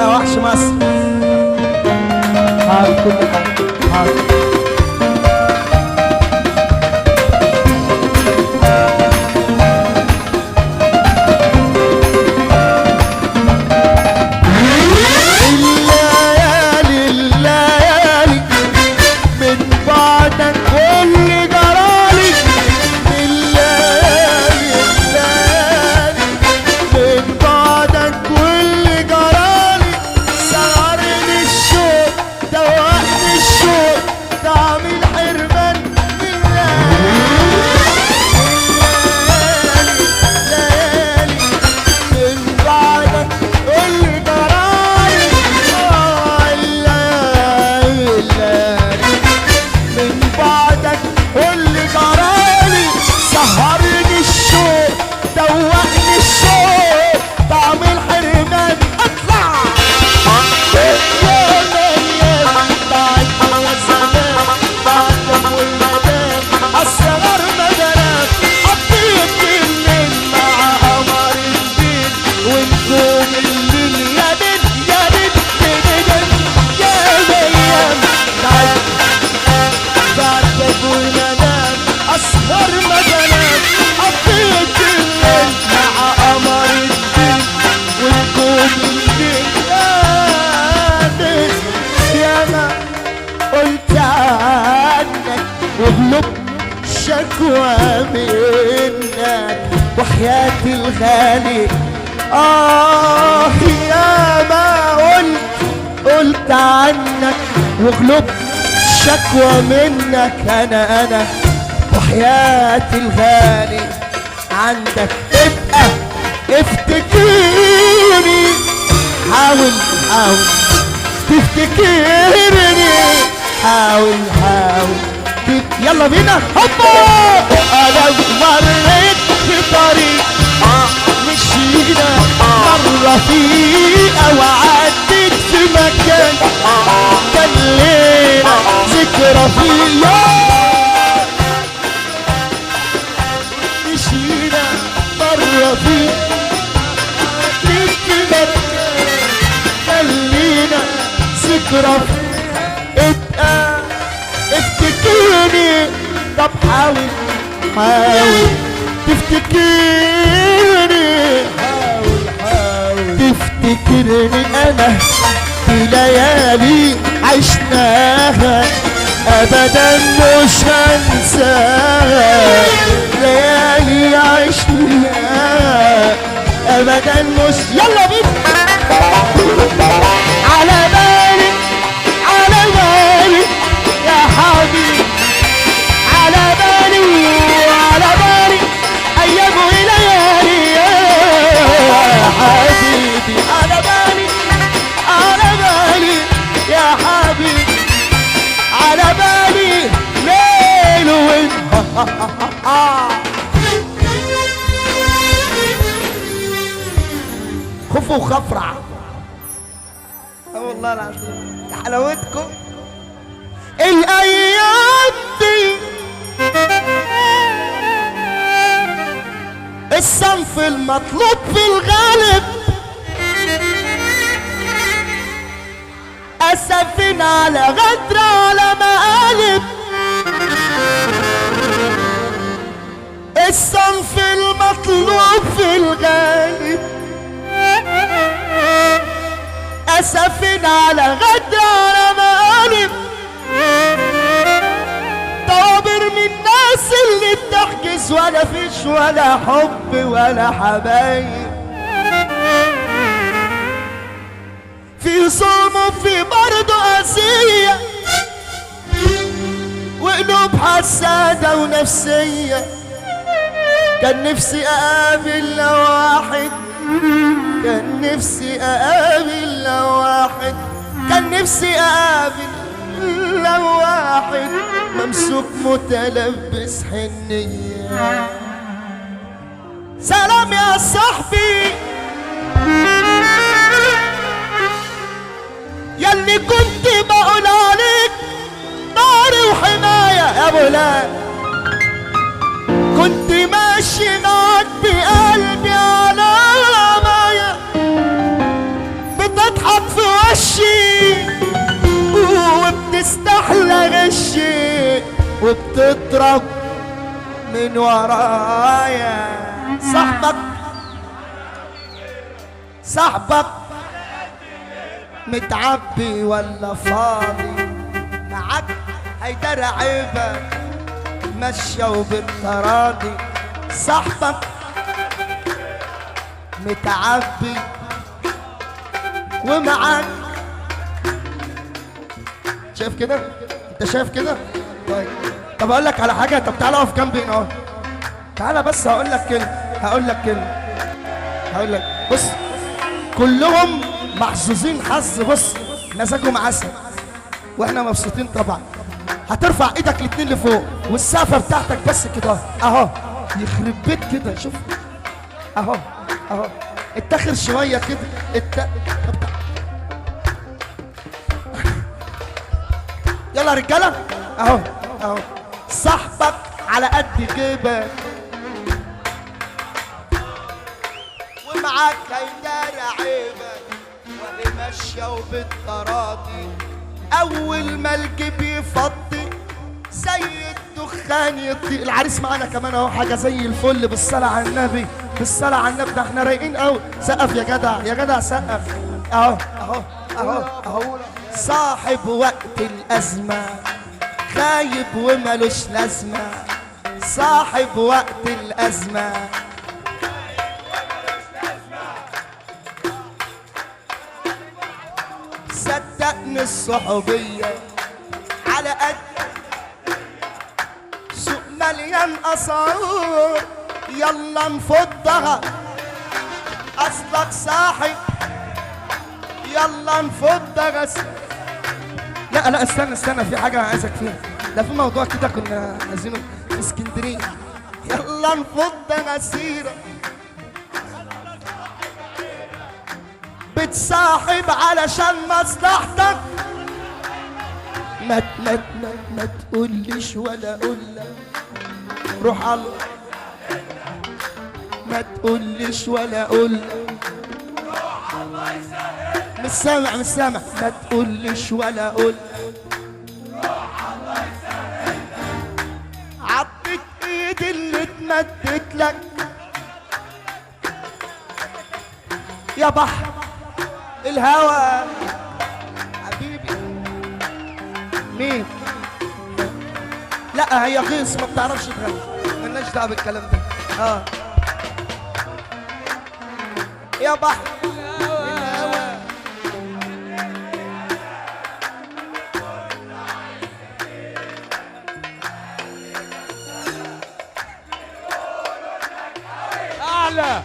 وحش مصر. حاضر كل حاجة حاضر. شكوى منك وحياتي الغالي يا ما قلت عنك وغلبت شكوى منك انا وحياتي الغالي عندك ابقى افتكرني حاول تفتكرني حاول يلا بينا هوبا. انا مريت في طريق مشينا مرة فيه وعدت في مكان كان لينا ذكرى فيه مشينا مرة فيه وعدت في مكان كان لينا ذكرى فيه افتكرني طب حاول تفتكرني تفتكرني انا في ليالي عشناها ابدا مش هنساها ليالي عشناها ابدا مش يلا بينا على بالي يا حبيبي على بالي ايام وليالي يا حبيبي على بالي يا حبيبي على بالي ليل ونهار خفوا وخفرع والله العظيم يا حلاوتكم الايام دي الصنف المطلوب في الغالب اسفين على غدر على مقالب الصنف المطلوب في الغالب اسفين على غدر على مقالب طوابر من الناس اللي بتحجز ولا فيش ولا حب ولا حبايب في ظلم وفي برضه قاسية وقلوب حسادة ونفسية كان نفسي اقابل لو واحد كان نفسي اقابل لو واحد ممسوك متلبس حنية سلام يا صاحبي ياللي كنت بقول عليك ناري وحماية يا بولاد كنت ماشي معاك بقلبي على رماية بتضحك بتمشي وبتستحلى غشي وبتضرب من ورايا. صاحبك متعبي ولا فاضي؟ معاك هيدار عيبك ماشية وبالتراضي. صاحبك متعبي ومعاك، شايف كده؟ انت شايف كده؟ طيب طب اقول لك على حاجة. طب تعالى اقف جنبي هنا اهو، تعالى بس هقول لك كلمة. بص كلهم محظوظين حظ، بص مزاجهم عسل واحنا مبسوطين طبعا. هترفع ايدك الاتنين لفوق والسقفه بتاعتك بس كده اهو، يخرب بيت كده. شوف اهو اتاخر شويه كده يلا رجاله اهو. صاحبك على قد جيبك ومعاك هيدار عيبك وهي ماشيه وبالتراضي. اول ما الجيب يفضي زي الدخان يطيق. العريس معانا كمان اهو، حاجه زي الفل. بالصلاه على النبي، بالصلاه على النبي، ده احنا رايقين قوي. سقف يا جدع سقف. اهو صاحب وقت الازمه خايب ومالوش لازمه. صاحب وقت الازمه صدقني الصحوبية على قد سوق مليان أسعار. يلا نفضها أصلك صاحب، يلا نفضها. لا استنى في حاجة عايزك فيها. ده في موضوع كده كنا عايزينه في اسكندرية. يلا نفضها سيرة. بتصاحب علشان مصلحتك، ما تقوليش ولا اقولك روح الله. ما تقوليش ولا اقولك مش سامع. ما تقوليش ولا اقولك عضت ايدي اللي اتمدت لك يا بحر الهوى حبيبي. مين؟ لا هي غيص ما بتعرفش تغني، مالناش دعوه بالكلام ده. يا بحر الهوى اعلى.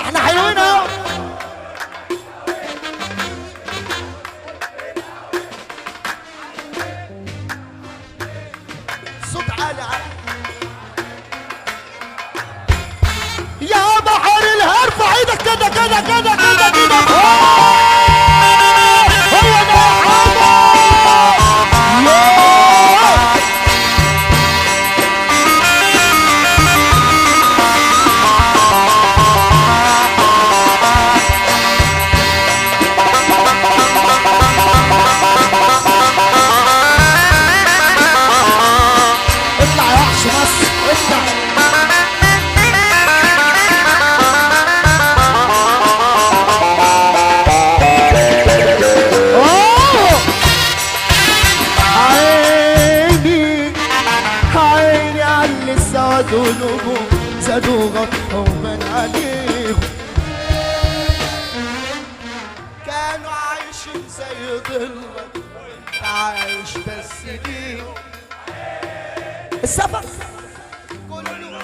احنا حلوين اهو. يا بحر الهوى ارفع ايدك كده هو ده اطلع يا وحش مصر اطلع. زادوا غطوا من عليهم، كانوا عايشين زي ظلك عايش بس ليه. السفر كله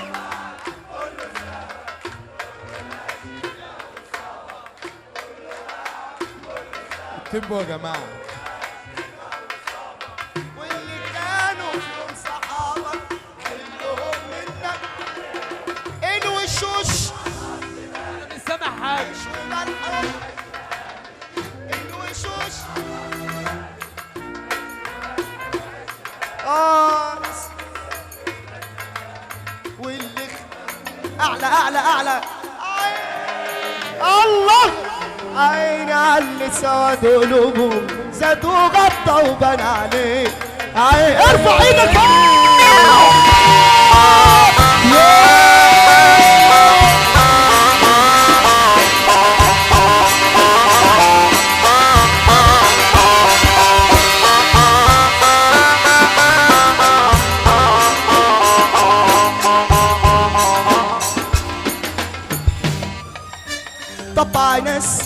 تبوا يا جماعه. واللي كانوا فيهم صحابك كلهم منك الوشوش. انا مش سامع حاجه. الوشوش واللي اعلى الله. عيني مع اللي سواد قلوبهم زادوا غطى وبان عليه ارفع ايدك طبع ناس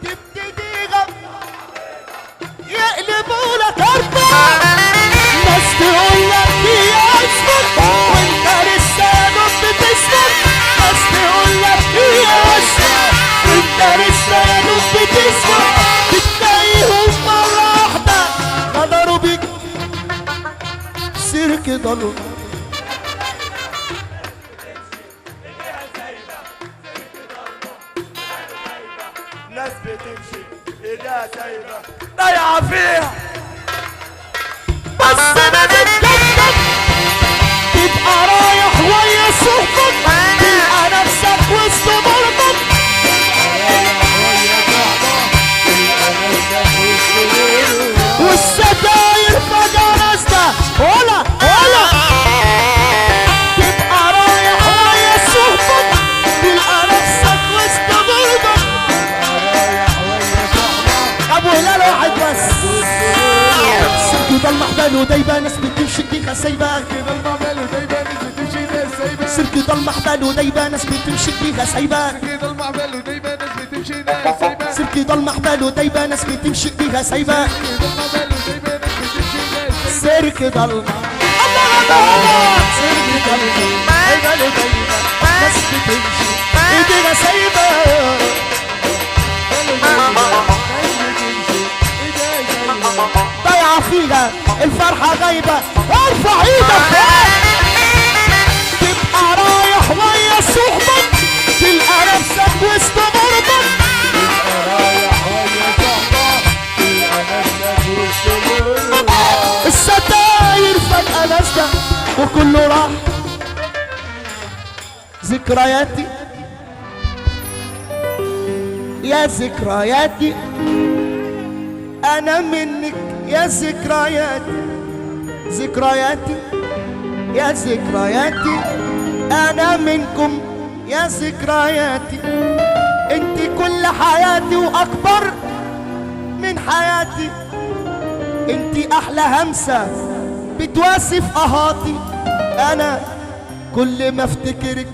تبتدي يقلبوا لك اربع ناس تقول لك يا اسمك وانت لسه يا دوب بتسمك ناس تقول لك يا اسمك وانت لسه يا دوب بتسمك بتلاقيهم مرة واحدة غدروا بيك سيرك ضلوا ناس بتمشي ايديها سايبه ضايعه فيها بس انا بتجدد تبقى رايح ويا صحبك تلقى نفسك وسط مرضك والستاير فجأة نازلة ولا تبقى رايح ويا صحبك تلقى نفسك وسط مرضك ابو هلال واحد بس سيرك ضل محبال ودايبه ناس بتمشي بيها سايبه سيرك ضل محبال ودايبه ناس بتمشي بيها سايبه سيرك ضل محبال ودايبه ناس بتمشي بيها سايبه سيرك ضل الله سيرك ضل محبال ودايبه ناس بتمشي بيها سايبه ضايعة فيها الفرحة غايبة ارفع ايدك تبقى رايح ويا صحبك تلقى نفسك وسط مرضك الستاير فجأة نازلة وكله راح ذكرياتي يا ذكرياتي أنا منك يا ذكرياتي ذكرياتي يا ذكرياتي أنا منكم يا ذكرياتي انت كل حياتي وأكبر من حياتي انت أحلى همسة بتواسف أهاتي أنا كل ما افتكرك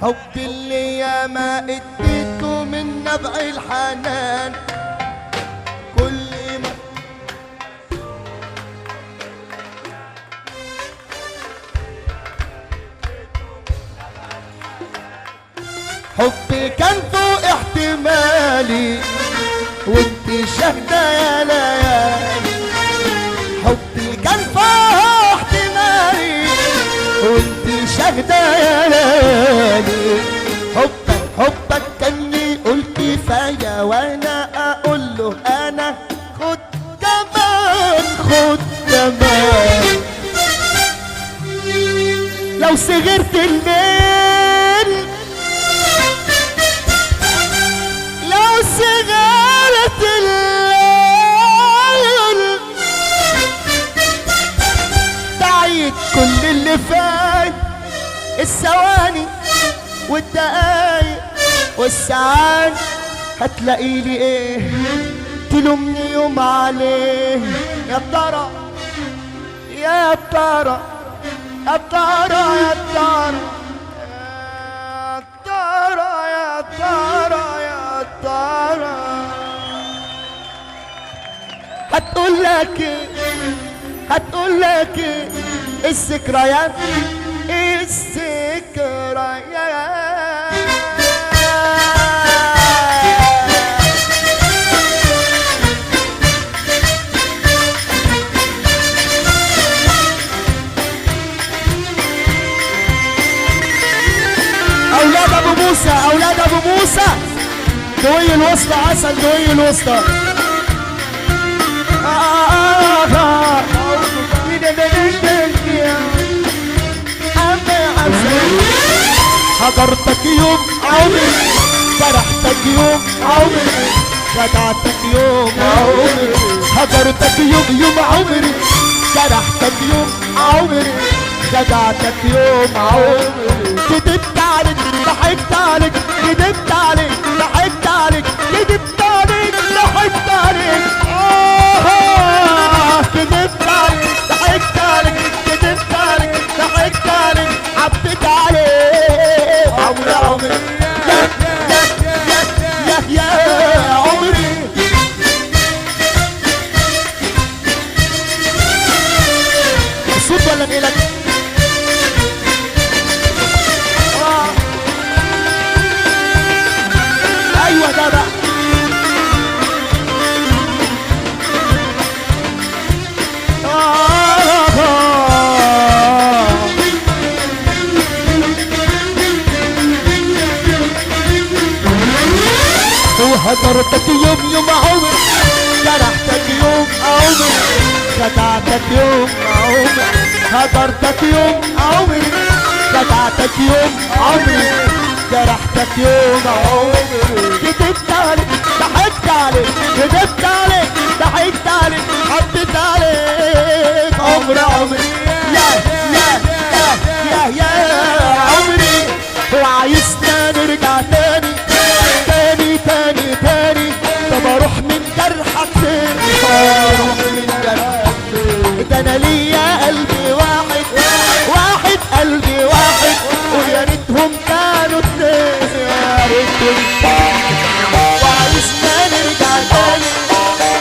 حب اللي ياما اديته من نبع الحنان كل ما حبي كان فوق احتمالي وانت شاهدة يا ليالي حبي كان فوق احتمالي وانت شاهدة يا ليالي حبك كان يقول كفاية وانا اقول له انا خد كمان لو صغرت الليل لو صغرت الليل تعيد كل اللي فات الثواني والدقايق والساعات هتلاقي لي ايه تلومني يوم عليه يا ترى يا ترى يا ترى يا ترى يا ترى يا ترى يا ترى هتقول لك ايه هتقول لك ايه الذكريات اولاد ابو موسى اولاد ابو موسى دوي الوسطى عسل دوي الوسطى هجرتك يوم عمري، جرحتك يوم عمري، خدعتك يوم عمري، هجرتك يوم عمري، جرحتك يوم عمري، خدعتك يوم عمري، كدبت عليك ضحكت عليك، كدبت عليك ضحكت عليك، كدبت عليك ضحكت عليك، كدبت عليك ضحكت عليك، كدبت عليك ضحكت عليك، عبت عليك عمري عمري يا عمري. الصوت ولا نقلك؟ ايوه ده بقى. وهجرتك يوم عمري، جرحتك يوم عمري، خدعتك يوم عمري، هجرتك يوم عمري، خدعتك يوم عمري، جرحتك يوم عمري، كدبت عليك ضحكت عليك، كدبت عليك ضحكت عليك، حطيت عليك عمري عمري يا عمري. وعايزنا نرجع تاني تاني تاني تاني، طب اروح من جرحك فين، اروح من جرحك فين، ده انا ليا قلبي واحد واحد، قلبي واحد، ويا ريتهم كانوا اتنين، يا ريتهم. وعايزنا نرجع تاني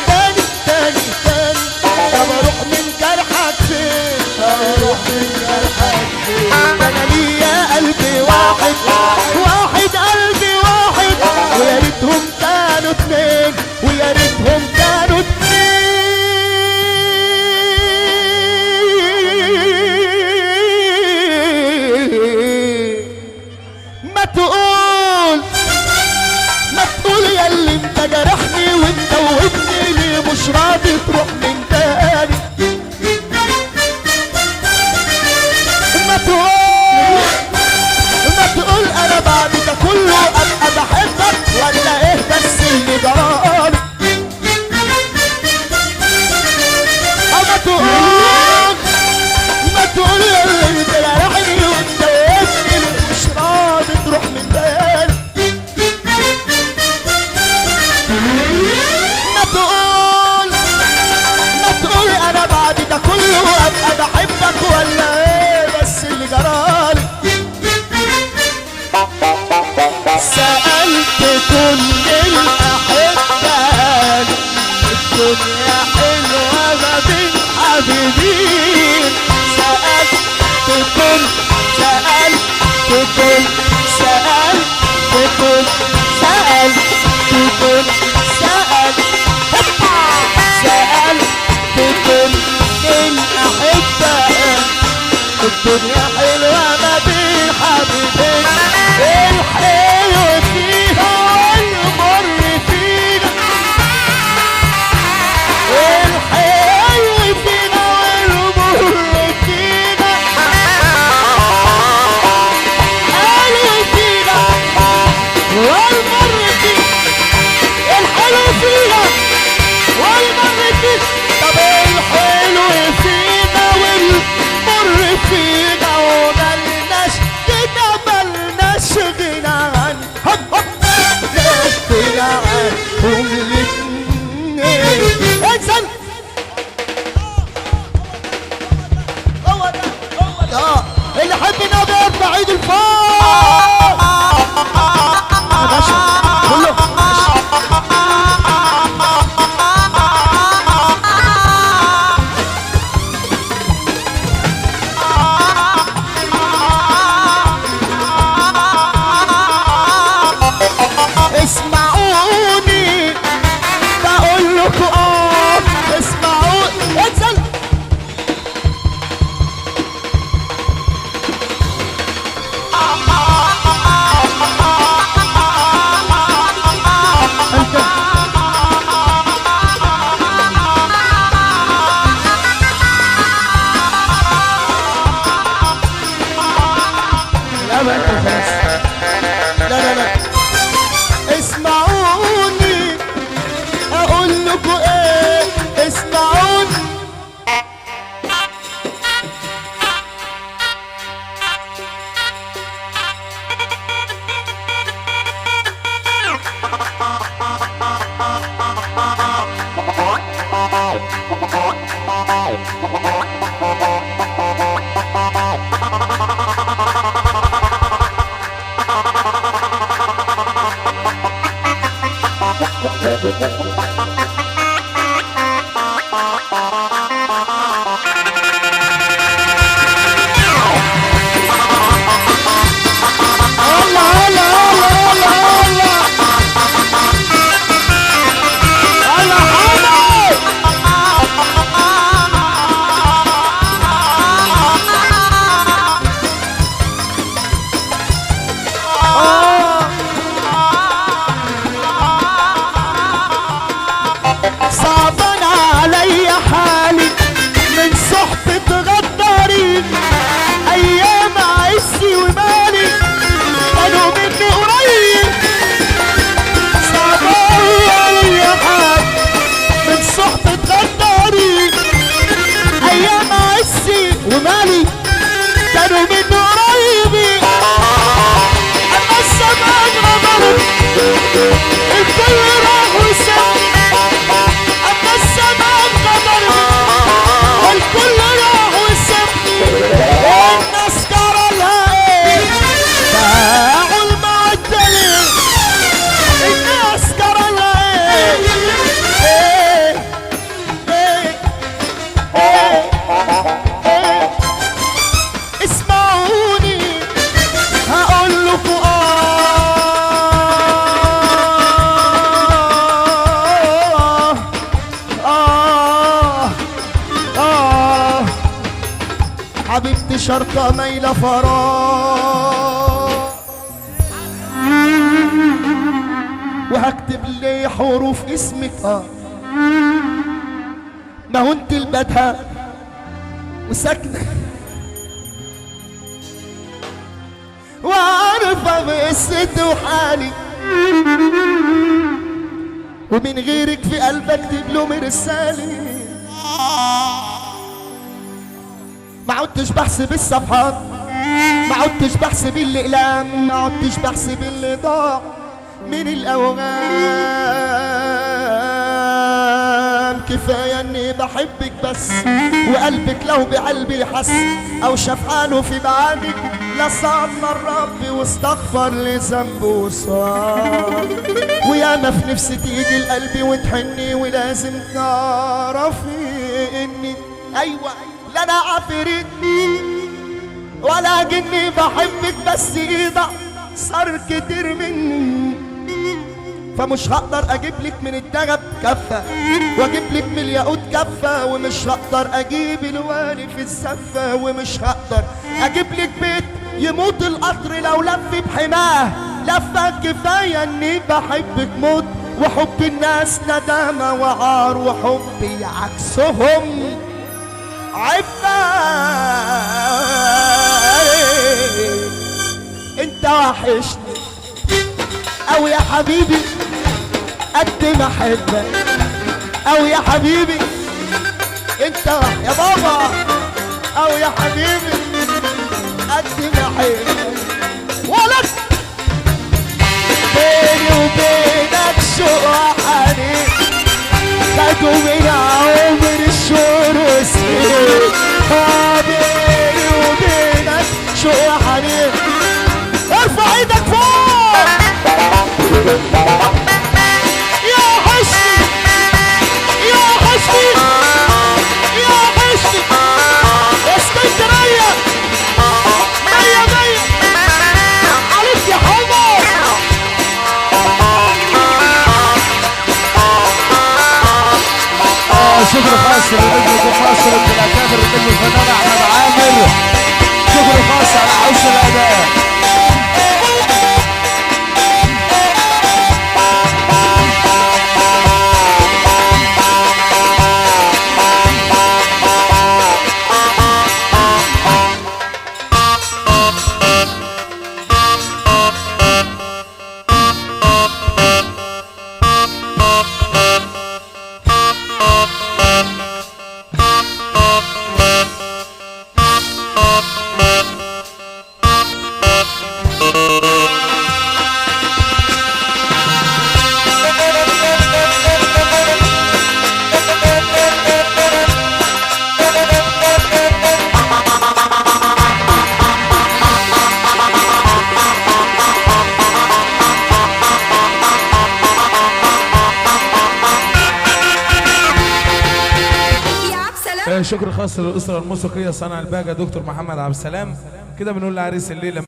تاني تاني تاني، طب اروح من جرحك فين، اروح من جرحك فين، ده انا ليا قلبي واحد واحد، قلبي واحد، ويا ريتهم كانوا اتنين، ويا ريتهم كانوا اتنين. ما تقول يا اللي انت جرحني وانت وابني، ليه مش راضي تروح من تاني؟ ما تقول انا بعد ده كله ابقى بحبك ولا ايه بس اللي جرالي؟ ما تقول يا اللي انت جرحني وانت وابني، مش راضي تروح من تاني؟ ما تقول انا بعد ده كله ابقى بحبك ولا ايه بس اللي جرالي؟ سألت كل الأحبة، الدنيا حلوة ما بين حبيبين، سألت كل سألت كل سألت كل سألت كل سألت كل الأحبة، الدنيا حلوة ما بين حبيبين، الحلو فيها والمر فينا، الحلو فينا والمر فينا، الحلو فينا والمر فينا، الحلو فينا والمر فينا، طب الحلو فينا والمر فينا لكم ايه اسمعوني. صعبان علي حالي من صحبة غدارين، ايام عزي ومالي كانوا مني قريب. صعبان علي حالي من صحبة غدارين، ايام عزي ومالي كانوا مني قريبين. اما الزمان غدر الكل راح وسابني، اما الزمان غدر والكل راح وسابني. الناس جرى لها ايه باعوا المعدلين، الناس جرى لها ايه اسمعوني هقول لكم حبيبتي شرطة مايلة فراغ، وهكتب لي حروف اسمك ما هو انت البدهة وساكنة وعارفة بقصتي وحالي، ومن غيرك في قلبي اكتب له مرسالي. ما عدتش بحسب الصفحات، ما عدتش بحسب الاقلام، ما عدتش بحسب اللي ضاع من الاوهام. كفايه اني بحبك بس، وقلبك لو بقلبي حس او شاف حاله في بعادك لصعدنا الرب واستغفر لذنبه وصار. وياما في نفسي تيجي لقلبي وتحني، ولازم تعرفي اني ايوه لا انا عفريت ولا جني بحبك، بس ايدك صار كتير مني. فمش هقدر اجيب لك من الدهب كفه، واجيب لك من الياقوت كفه، ومش هقدر اجيب الوالي في الزفه، ومش هقدر اجيب لك بيت يموت القطر لو لف بحماه لفه. كفايه اني بحبك موت، وحب الناس ندامه وعار، وحبي عكسهم عفا. انت وحشني او يا حبيبي قد ما احبك، او يا حبيبي انت يا بابا، او يا حبيبي قد ما احبك. ولك بيني وبينك شوق حنين، خدوا من عمر الشهور وسنين. بيني وبينك شوق حنين، ارفع ايدك فوق يا حسني يا حسني يا حسني يا اسكندرية مية مية عليك يا حمر. شكر خاص للنجم خاص للاكابر النجم الفنان احمد عامر. شكر خاص على حوش الاداء. شكر خاص للاسره الموسيقيه صانع البهجه دكتور محمد عبد السلام. كده بنقول لعريس الليله